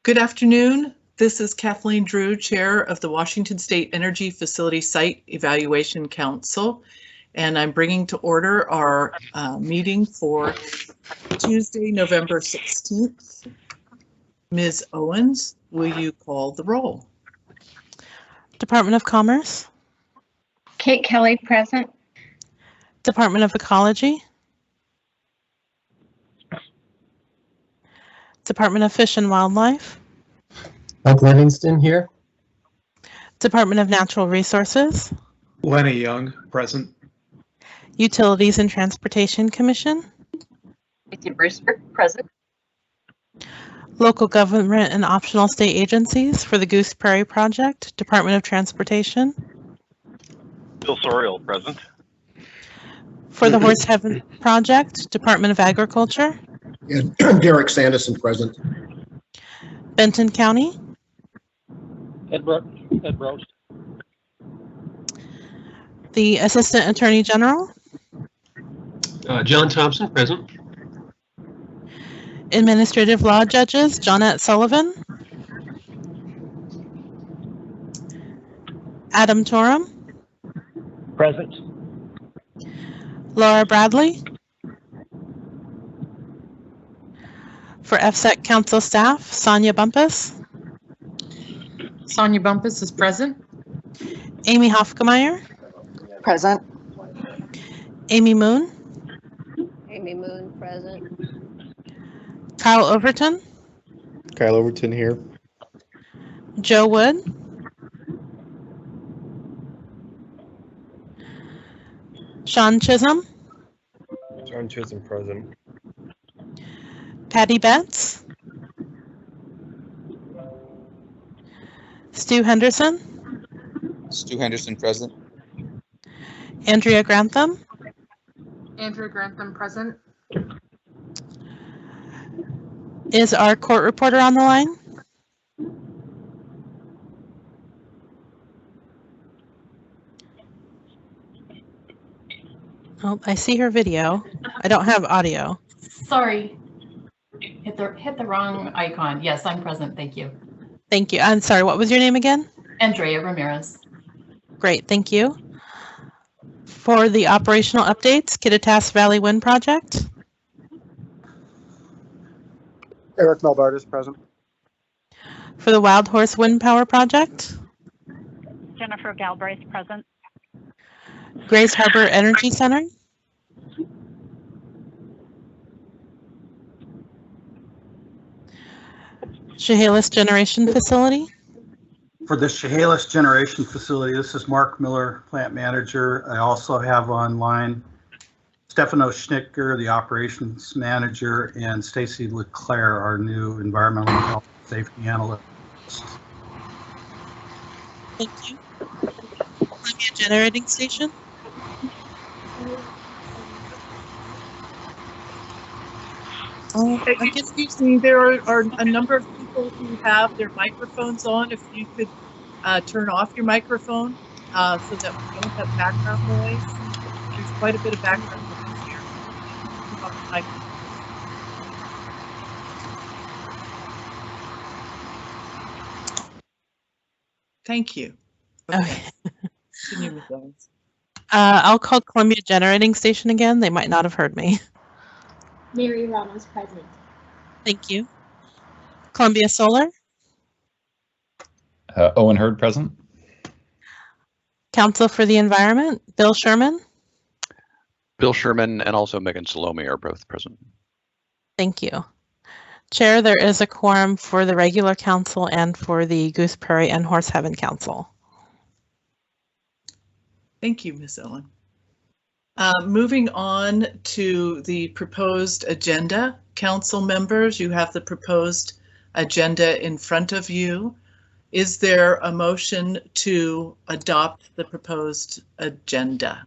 Good afternoon. This is Kathleen Drew, Chair of the Washington State Energy Facility Site Evaluation Council, and I'm bringing to order our meeting for Tuesday, November 16th. Ms. Owens, will you call the roll? Department of Commerce. Kate Kelly, present. Department of Ecology. Department of Fish and Wildlife. Doug Livingston here. Department of Natural Resources. Lenny Young, present. Utilities and Transportation Commission. Stacey Brewster, present. Local government and optional state agencies for the Goose, Prairie project. Department of Transportation. Bill Sorial, present. For the Horse Heaven project. Department of Agriculture. And Derek Sanderson, present. Benton County. Ed Roast. The Assistant Attorney General. John Thompson, present. Administrative Law Judges. Johnette Sullivan. Adam Torum. Present. Laura Bradley. For EFSEC Council staff, Sonia Bumpus. Sonia Bumpus is present. Amy Hofgemeyer. Present. Amy Moon. Amy Moon, present. Kyle Overton. Kyle Overton here. Joe Wood. Sean Chisholm. John Chisholm, present. Patty Betts. Stu Henderson. Stu Henderson, present. Andrea Grantham. Andrew Grantham, present. Is our court reporter on the line? Oh, I see her video. I don't have audio. Sorry, hit the wrong icon. Yes, I'm present. Thank you. Thank you. I'm sorry, what was your name again? Andrea Ramirez. Great, thank you. For the operational updates, Kittitas Valley Wind Project. Eric Melbart is present. For the Wild Horse Wind Power Project. Jennifer Galbraith, present. Grays Harbor Energy Center. Chehalis Generation Facility. For the Chehalis Generation Facility, this is Mark Miller, plant manager. I also have online Stefano Schnicker, the operations manager, and Stacy LeClaire, our new environmental health and safety analyst. Thank you. Columbia Generating Station. Excuse me, there are a number of people who have their microphones on. If you could turn off your microphone so that we don't have background noise. There's quite a bit of background noise here. Turn off the microphone. Thank you. Okay. Continue, Ms. Owens. I'll call Columbia Generating Station again. They might not have heard me. Mary Ramos, present. Thank you. Columbia Solar. Owen Hurd, present. Council for the Environment, Bill Sherman. Bill Sherman and also Megan Salome are both present. Thank you. Chair, there is a quorum for the regular council and for the Goose, Prairie, and Horse Heaven Council. Thank you, Ms. Owen. Moving on to the proposed agenda. Council members, you have the proposed agenda in front of you. Is there a motion to adopt the proposed agenda?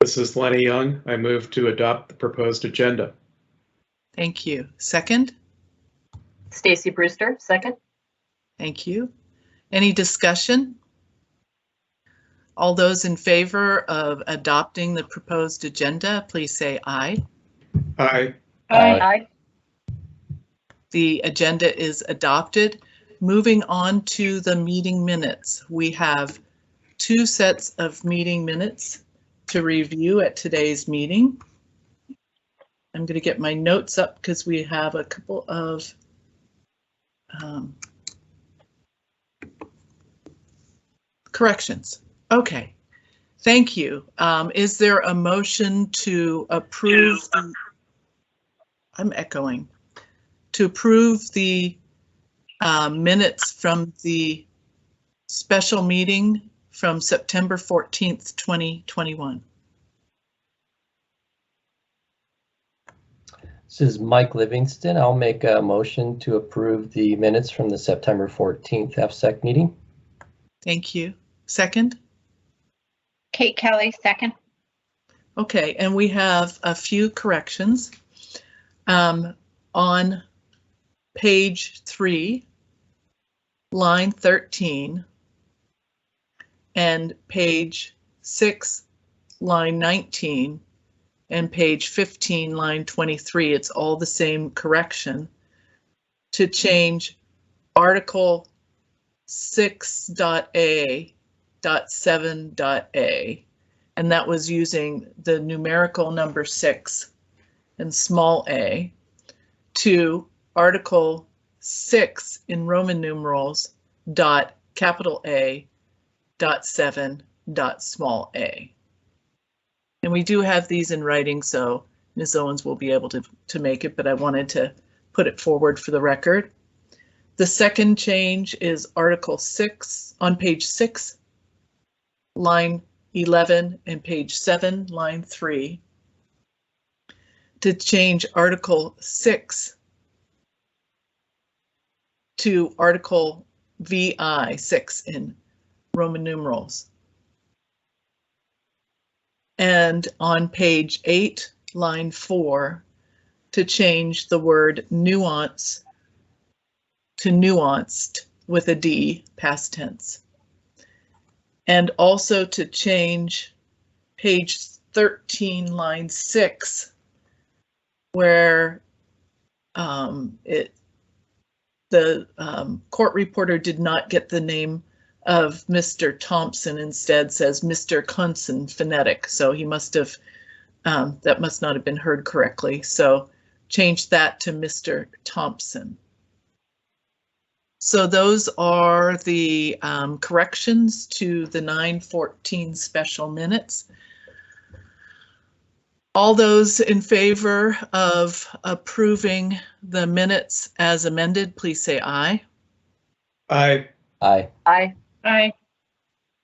This is Lenny Young. I move to adopt the proposed agenda. Thank you. Second? Stacey Brewster, second. Thank you. Any discussion? All those in favor of adopting the proposed agenda, please say aye. Aye. Aye. The agenda is adopted. Moving on to the meeting minutes. We have 2 sets of meeting minutes to review at today's meeting. I'm going to get my notes up because we have a couple of corrections. Okay, thank you. Is there a motion to approve? I'm echoing. To approve the minutes from the special meeting from September 14th, 2021. This is Mike Livingston. I'll make a motion to approve the minutes from the September 14th EFSEC meeting. Thank you. Second? Kate Kelly, second. Okay, and we have a few corrections. On page 3, line 13, and page 6, line 19, and page 15, line 23, it's all the same correction to change article 6.a.7.a, and that was using the numerical number 6 and small a, to article 6 in Roman numerals dot capital A dot 7 dot small a. And we do have these in writing, so Ms. Owens will be able to make it, but I wanted to put it forward for the record. The second change is article 6 on page 6, line 11, and page 7, line 3, to change article 6 to article VI, 6 in Roman numerals. And on page 8, line 4, to change the word nuance to nuanced with a D, past tense. And also to change page 13, line 6, where the court reporter did not get the name of Mr. Thompson, instead says Mr. Kunson phonetic. So he must have, that must not have been heard correctly. So change that to Mr. Thompson. So those are the corrections to the 9/14 special minutes. All those in favor of approving the minutes as amended, please say aye. Aye. Aye. Aye. Aye.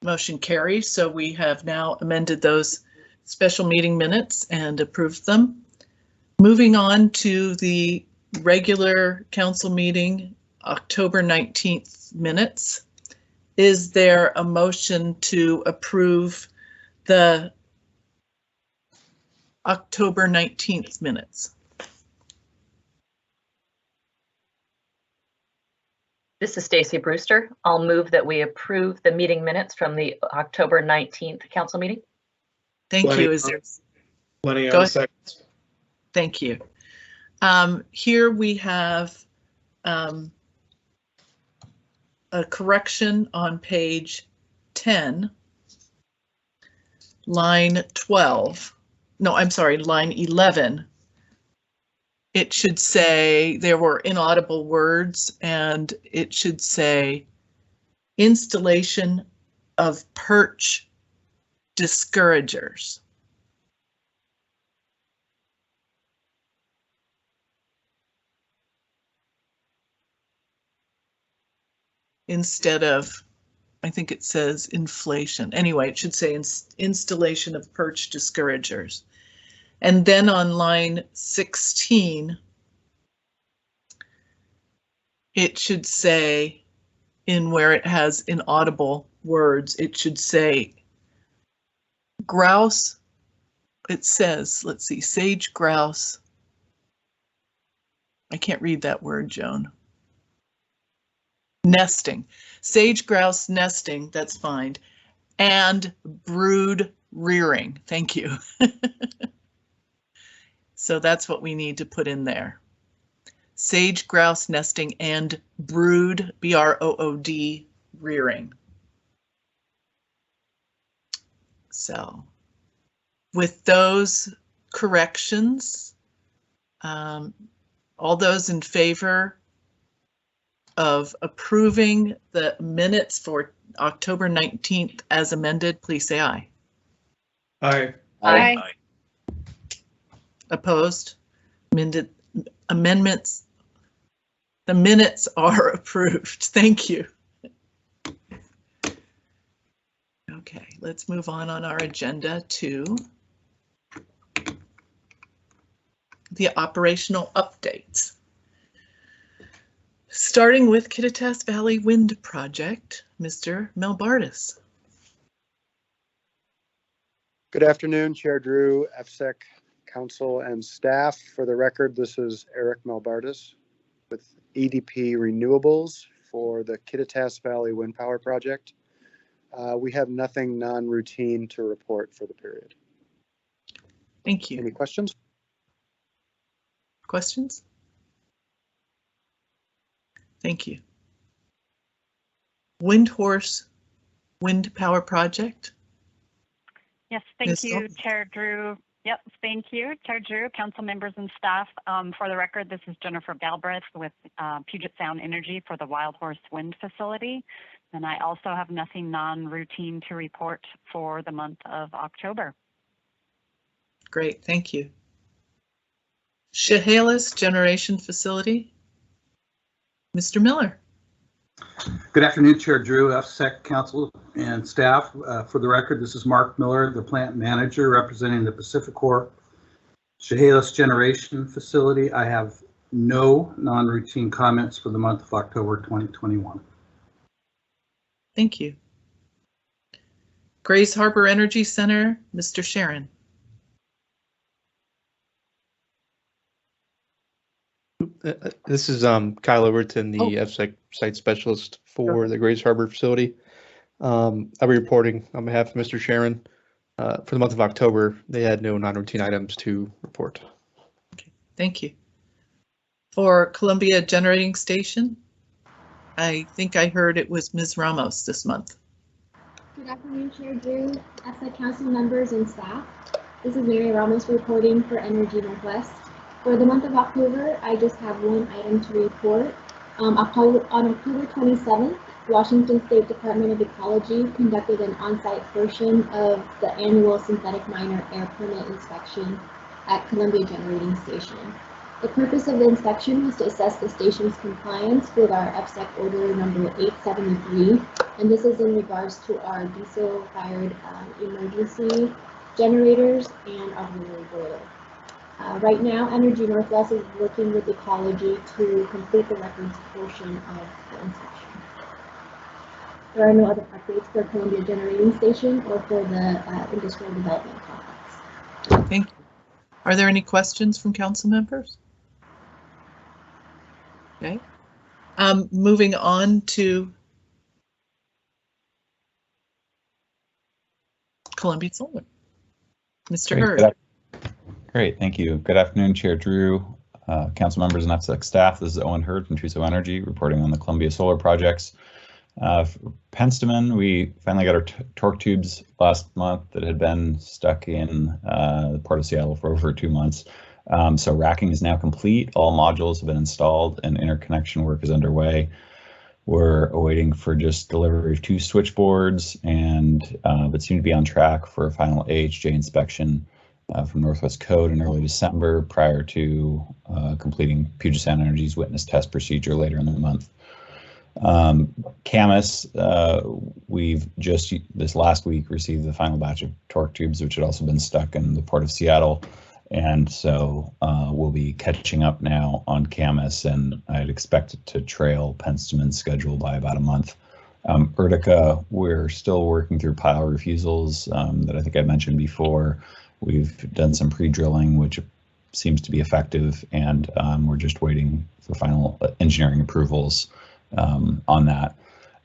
Motion carries. So we have now amended those special meeting minutes and approved them. Moving on to the regular council meeting, October 19th minutes. Is there a motion to approve the October 19th minutes? This is Stacy Brewster. I'll move that we approve the meeting minutes from the October 19th council meeting. Thank Lenny, you. Is there? Lenny, Go on ahead. seconds. Thank you. Here we have a correction on page 10, line 12. No, I'm sorry, line 11. It should say there were inaudible words, and it should say installation of perch discouragers. Instead of, I think it says inflation. Anyway, it should say installation of perch discouragers. And then on line 16, it should say, in where it has inaudible words, it should say grouse. It says, let's see, sage grouse. I can't read that word, Joan. Nesting, sage grouse nesting, that's fine. And brood rearing, thank you. So that's what we need to put in there. sage grouse nesting, and brood, BROOD, rearing. So with those corrections, all those in favor of approving the minutes for October 19th as amended, please say aye. Aye. Aye. Opposed? Amendments. The minutes are approved. Thank you. Okay, let's move on our agenda to the operational updates. Starting with Kittitas Valley Wind Project, Mr. Melbardis. Good afternoon, Chair Drew, EFSEC, Council, and staff. For the record, this is Eric Melbardis with EDP Renewables for the Kittitas Valley Wind Power Project. We have nothing non-routine to report for the period. Thank you. Any questions? Questions? Thank you. Windhorse Wind Power Project. Yes, thank you, Chair Drew. Yep, thank you, Chair Drew, council members and staff. For the record, this is Jennifer Galbraith with Puget Sound Energy for the Wild Horse Wind Facility. And I also have nothing non-routine to report for the month of October. Great, thank you. Chehalis Generation Facility, Mr. Miller. Good afternoon, Chair Drew, EFSEC, Council, and staff. For the record, this is Mark Miller, the plant manager representing the Pacific Corp Chehalis Generation Facility. I have no non-routine comments for the month of October 2021. Thank you. Grays Harbor Energy Center, Mr. Sharon. This is Kyle Overton, the EFSEC site specialist for the Grays Harbor facility. I'll be reporting on behalf of Mr. Sharon. For the month of October, they had no non-routine items to report. Okay, thank you. For Columbia Generating Station, I think I heard it was Ms. Ramos this month. Good afternoon, Chair Drew, EFSEC council members and staff. This is Mary Ramos reporting for Energy Northwest. For the month of October, I just have one item to report. On October 27th, Washington State Department of Ecology conducted an on-site portion of the annual synthetic minor air permit inspection at Columbia Generating Station. The purpose of the inspection was to assess the station's compliance with our EFSEC order number 873, and this is in regards to our diesel-fired emergency generators and auxiliary boiler. Right now, Energy Northwest is working with Ecology to complete the records portion of the inspection. There are no other updates for Columbia Generating Station or for the Industrial Development Complex. Thank you. Are there any questions from council members? Okay. Moving on to Columbia Solar. Mr. Hurd. Great, thank you. Good afternoon, Chair Drew, council members and EFSEC staff. This is Owen Hurd from Truso Energy reporting on the Columbia Solar projects. For Penstemon, we finally got our torque tubes last month that had been stuck in the Port of Seattle for over 2 months. So racking is now complete. All modules have been installed and interconnection work is underway. We're awaiting for just delivery of 2 switchboards and but seem to be on track for a final AHJ inspection from Northwest Code in early December prior to completing Puget Sound Energy's witness test procedure later in the month. Camas, we've just this last week received the final batch of torque tubes, which had also been stuck in the Port of Seattle. And so we'll be catching up now on Camas, and I'd expect it to trail Penstemon's schedule by about a month. Utica, we're still working through pile refusals that I think I mentioned before. We've done some pre-drilling, which seems to be effective, and we're just waiting for final engineering approvals on that.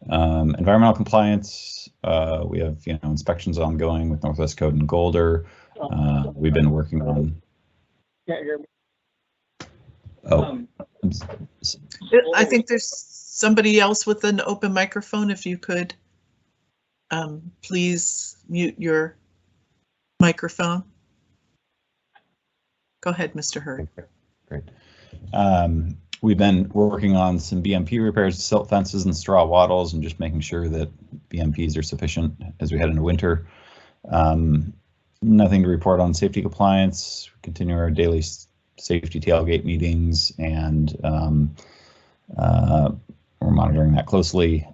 Environmental compliance, we have inspections ongoing with Northwest Code and Golder. We've been working on. Can't hear me. Oh, I think there's somebody else with an open microphone. If you could please mute your microphone. Go ahead, Mr. Hurd. Great. We've been working on some BMP repairs to silt fences and straw wattles and just making sure that BMPs are sufficient as we head into winter. Nothing to report on safety compliance. We continue our daily safety tailgate meetings, and we're monitoring that closely.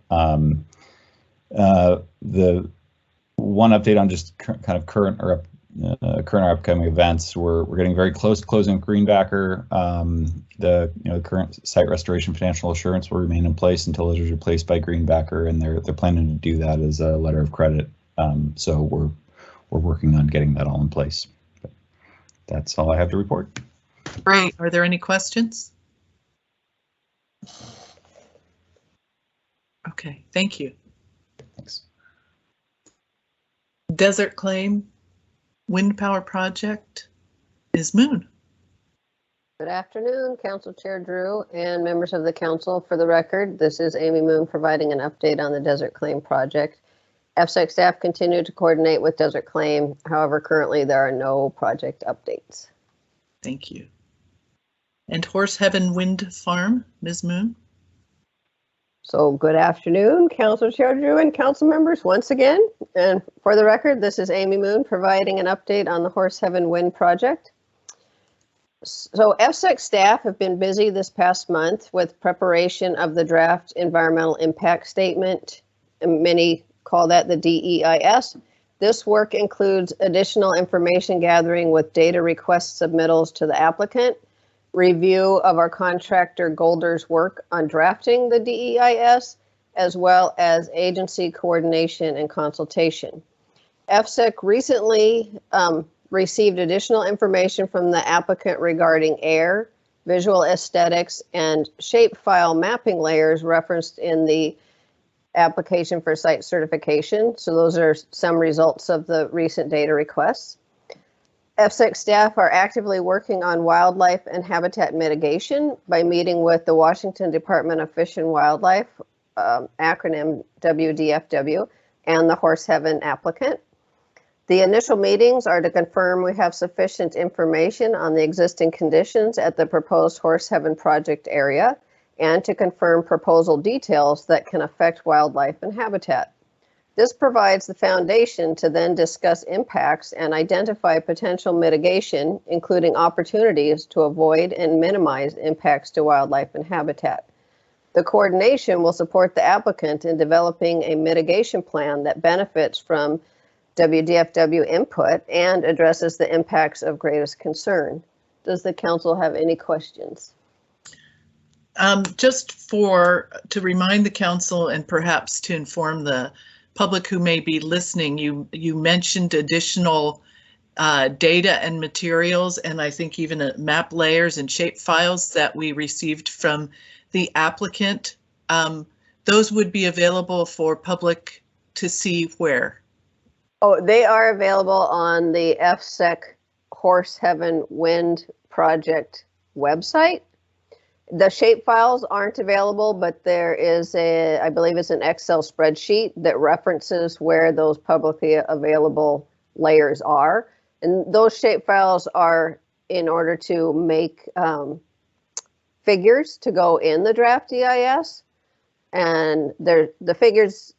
The one update on just kind of current or upcoming events, we're getting very close to closing Greenbacker. The current site restoration financial assurance will remain in place until it is replaced by Greenbacker, and they're planning to do that as a letter of credit. So we're working on getting that all in place. But that's all I have to report. Great. Are there any questions? Okay, thank you. Thanks. Desert Claim Wind Power Project, Ms. Moon. Good afternoon, Council Chair Drew and members of the council. For the record, this is Amy Moon providing an update on the Desert Claim project. EFSEC staff continue to coordinate with Desert Claim. However, currently there are no project updates. Thank you. And Horse Heaven Wind Farm, Ms. Moon. So good afternoon, Council Chair Drew and council members once again. And for the record, this is Amy Moon providing an update on the Horse Heaven Wind project. So EFSEC staff have been busy this past month with preparation of the draft environmental impact statement. And many call that the DEIS. This work includes additional information gathering with data request submittals to the applicant, review of our contractor Golder's work on drafting the DEIS, as well as agency coordination and consultation. EFSEC recently received additional information from the applicant regarding air, visual aesthetics, and shapefile mapping layers referenced in the application for site certification. So those are some results of the recent data requests. EFSEC staff are actively working on wildlife and habitat mitigation by meeting with the Washington Department of Fish and Wildlife, acronym WDFW, and the Horse Heaven applicant. The initial meetings are to confirm we have sufficient information on the existing conditions at the proposed Horse Heaven project area, and to confirm proposal details that can affect wildlife and habitat. This provides the foundation to then discuss impacts and identify potential mitigation, including opportunities to avoid and minimize impacts to wildlife and habitat. The coordination will support the applicant in developing a mitigation plan that benefits from WDFW input and addresses the impacts of greatest concern. Does the council have any questions? Just to remind the council and perhaps to inform the public who may be listening, you mentioned additional data and materials, and I think even map layers and shape files that we received from the applicant. Those would be available for public to see where? Oh, they are available on the EFSEC Horse Heaven Wind Project website. The shape files aren't available, but there is I believe it's an Excel spreadsheet that references where those publicly available layers are. And those shape files are in order to make figures to go in the draft EIS. And the figures,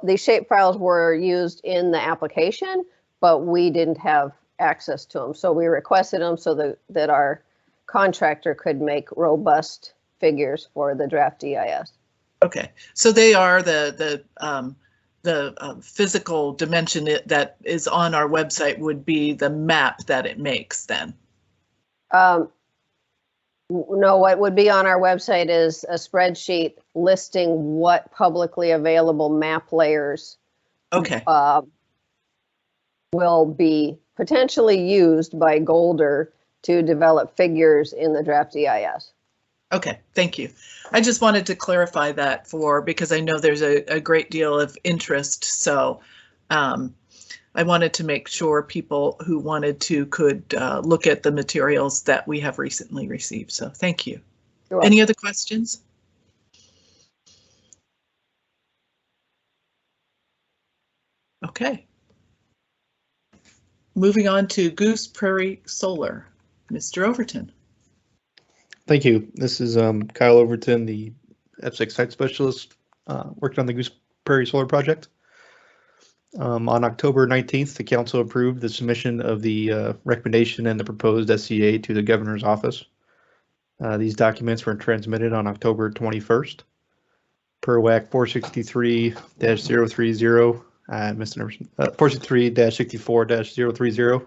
these shape files were used in the application, but we didn't have access to them. So we requested them so that our contractor could make robust figures for the draft EIS. Okay, so they are the physical dimension that is on our website would be the map that it makes then? No, what would be on our website is a spreadsheet listing what publicly available map layers will be potentially used by Golder to develop figures in the draft EIS. Okay, thank you. I just wanted to clarify that because I know there's a great deal of interest. So I wanted to make sure people who wanted to could look at the materials that we have recently received. So thank you. Any other questions? Okay. Moving on to Goose Prairie Solar. Mr. Overton. Thank you. This is Kyle Overton, the EFSEC site specialist working on the Goose Prairie Solar project. On October 19th, the council approved the submission of the recommendation and the proposed SCA to the governor's office. These documents were transmitted on October 21st. Per WAC 463-030, 463-64-030.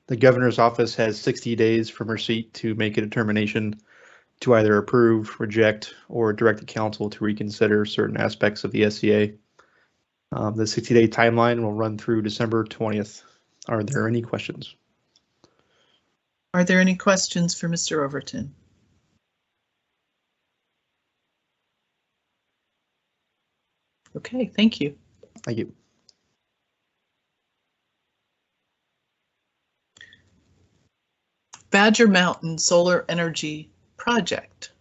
The governor's office has 60 days from receipt to make a determination to either approve, reject, or direct the council to reconsider certain aspects of the SCA. The 60-day timeline will run through December 20th. Are there any questions? Are there any questions for Mr. Overton? Okay, thank you. Thank you. Badger Mountain Solar Energy Project.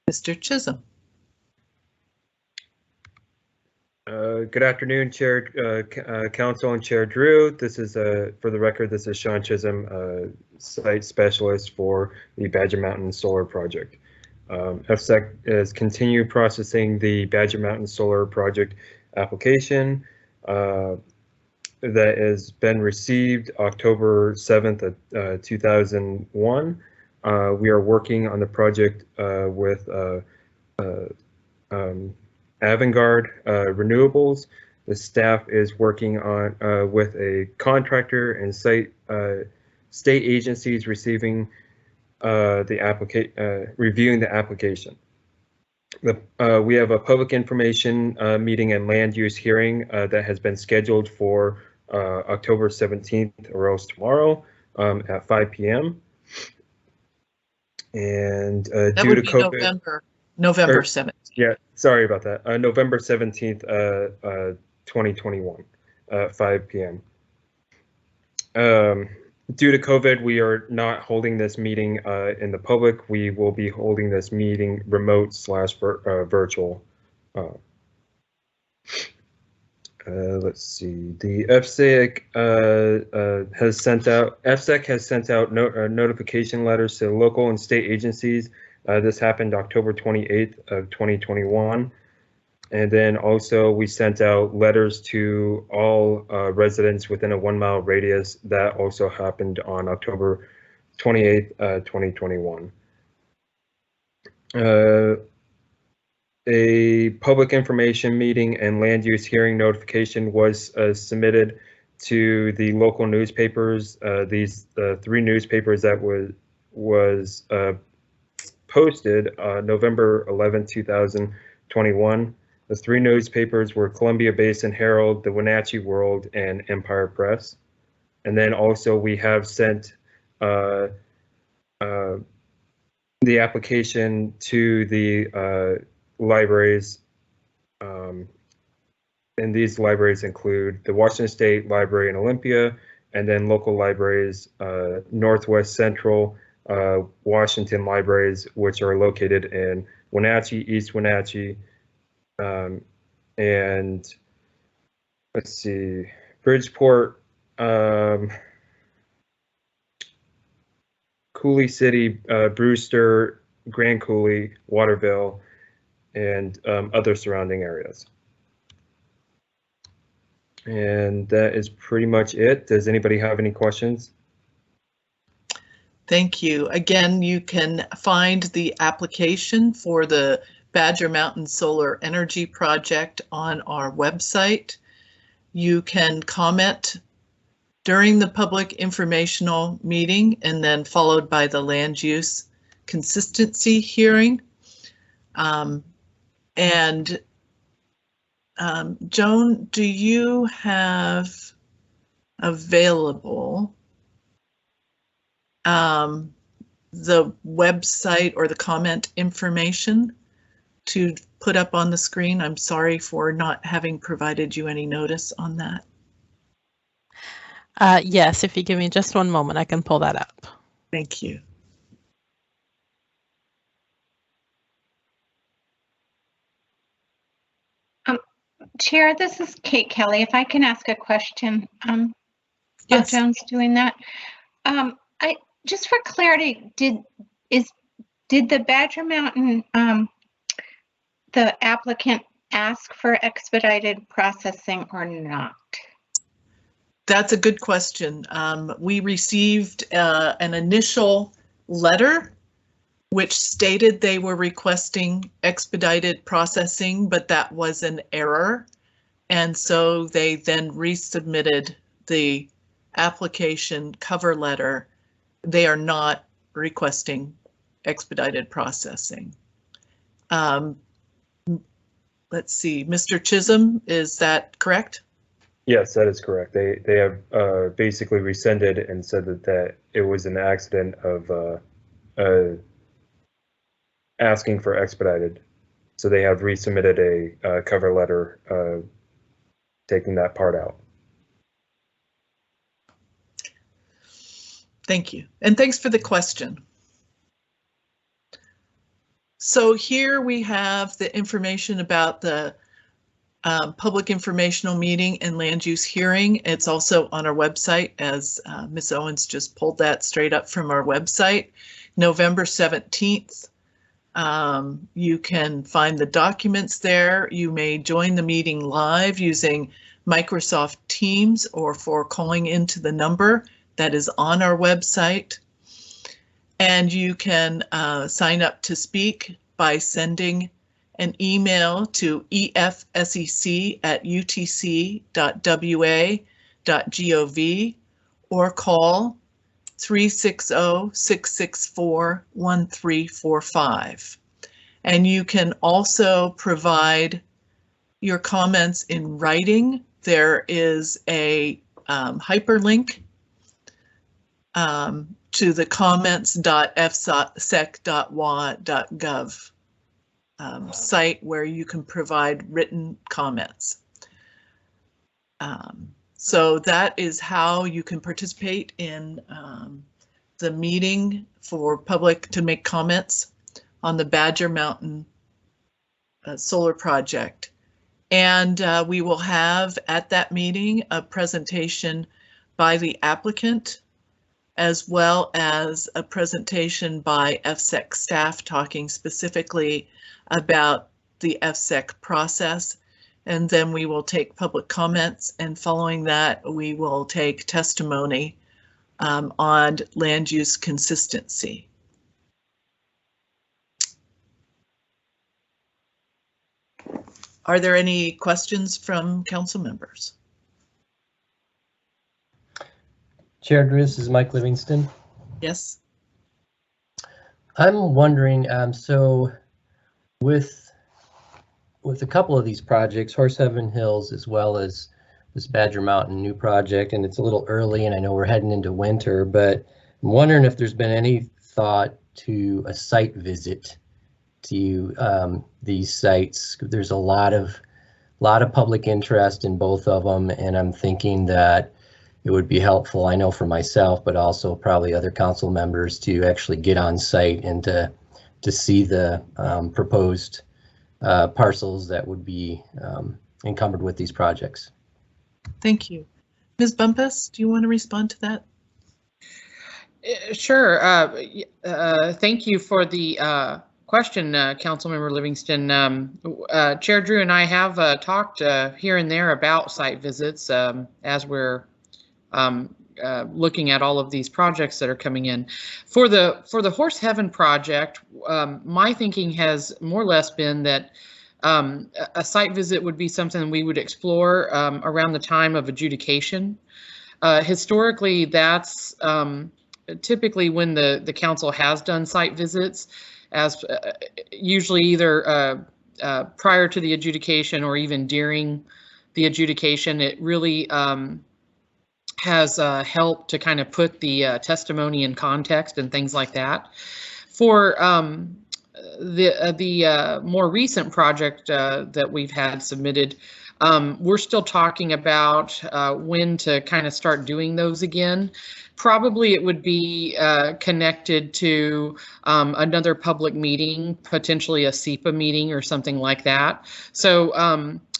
Mr. Chisholm. Good afternoon, Chair, Council and Chair Drew. This is, for the record, this is Sean Chisholm, site specialist for the Badger Mountain Solar Project. EFSEC is continued processing the Badger Mountain Solar Project application that has been received October 7th of 2001. We are working on the project with Avangard Renewables. The staff is working on with a contractor and state agencies receiving reviewing the application. We have a public information meeting and land use hearing that has been scheduled for October 17th, or else tomorrow at 5 p.m. And due to COVID, November 17th. Yeah, sorry about that. November 17th, 2021, 5 p.m. Due to COVID, we are not holding this meeting in the public. We will be holding this meeting remote / virtual. Let's see. The EFSEC has sent out notification letters to local and state agencies. This happened October 28th of 2021. And then also we sent out letters to all residents within a 1 mile radius. That also happened on October 28th, 2021. A public information meeting and land use hearing notification was submitted to the local newspapers. These 3 newspapers that was posted November 11, 2021. The 3 newspapers were Columbia Basin Herald, the Wenatchee World, and Empire Press. And then also we have sent the application to the libraries. And these libraries include the Washington State Library in Olympia, and then local libraries, Northwest Central Washington libraries, which are located in Wenatchee, East Wenatchee, and let's see, Bridgeport, Coulee City, Brewster, Grand Coulee, Waterville, and other surrounding areas. And that is pretty much it. Does anybody have any questions? Thank you. Again, you can find the application for the Badger Mountain Solar Energy Project on our website. You can comment during the public informational meeting and then followed by the land use consistency hearing. Joan, do you have available the website or the comment information to put up on the screen? I'm sorry for not having provided you any notice on that. Yes, if you give me just one moment, I can pull that up. Thank you. Chair, this is Kate Kelly. If I can ask a question, Yes. Bob Jones doing that. I just for clarity, did the Badger Mountain the applicant ask for expedited processing or not? That's a good question. We received an initial letter which stated they were requesting expedited processing, but that was an error. And so they then resubmitted the application cover letter. They are not requesting expedited processing. Let's see, Mr. Chisholm, is that correct? Yes, that is correct. They have basically rescinded and said that it was an accident of asking for expedited. So they have resubmitted a cover letter taking that part out. Thank you. And thanks for the question. So here we have the information about the public informational meeting and land use hearing. It's also on our website, as Ms. Owens just pulled that straight up from our website. November 17th. You can find the documents there. You may join the meeting live using Microsoft Teams or for calling into the number that is on our website. And you can sign up to speak by sending an email to efsec@utc.wa.gov or call 360-664-1345. And you can also provide your comments in writing. There is a hyperlink to the comments.efsec.wa.gov site where you can provide written comments. So that is how you can participate in the meeting for public to make comments on the Badger Mountain solar project. And we will have at that meeting a presentation by the applicant, as well as a presentation by EFSEC staff talking specifically about the EFSEC process. And then we will take public comments, and following that, we will take testimony on land use consistency. Are there any questions from council members? Chair Drew, this is Mike Livingston. Yes. I'm wondering, so with a couple of these projects, Horsehaven Hills as well as this Badger Mountain new project, and it's a little early and I know we're heading into winter, but I'm wondering if there's been any thought to a site visit to these sites. There's a lot of public interest in both of them, and I'm thinking that it would be helpful, I know for myself, but also probably other council members, to actually get on site and to see the proposed parcels that would be encumbered with these projects. Thank you. Ms. Bumpus, do you want to respond to that? Sure. Thank you for the question, Councilmember Livingston. Chair Drew and I have talked here and there about site visits as we're looking at all of these projects that are coming in. For the Horsehaven project, my thinking has more or less been that a site visit would be something we would explore around the time of adjudication. Historically, that's typically when the council has done site visits, as usually either prior to the adjudication or even during the adjudication. It really has helped to kind of put the testimony in context and things like that. For the more recent project that we've had submitted, We're still talking about when to kind of start doing those again. Probably it would be connected to another public meeting, potentially a SEPA meeting or something like that. So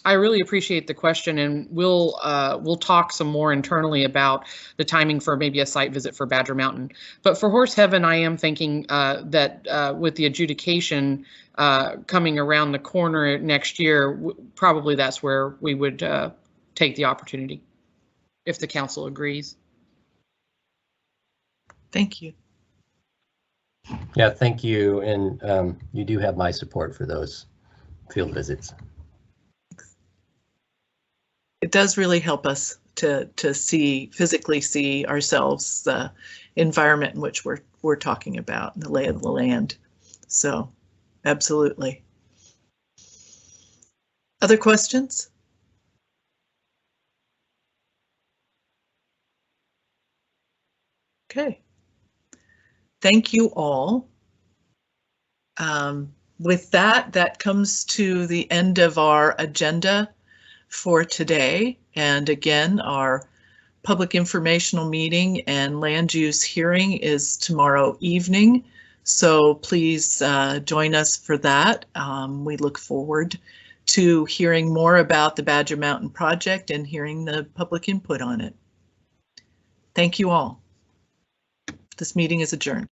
I really appreciate the question, and we'll talk some more internally about the timing for maybe a site visit for Badger Mountain. But for Horse Heaven, I am thinking that with the adjudication coming around the corner next year, probably that's where we would take the opportunity, if the council agrees. Thank you. Yeah, thank you. And you do have my support for those field visits. It does really help us to physically see ourselves, the environment in which we're talking about, the lay of the land. So absolutely. Other questions? Okay. Thank you all. With that, that comes to the end of our agenda for today. And again, our public informational meeting and land use hearing is tomorrow evening. So please join us for that. We look forward to hearing more about the Badger Mountain project and hearing the public input on it. Thank you all. This meeting is adjourned.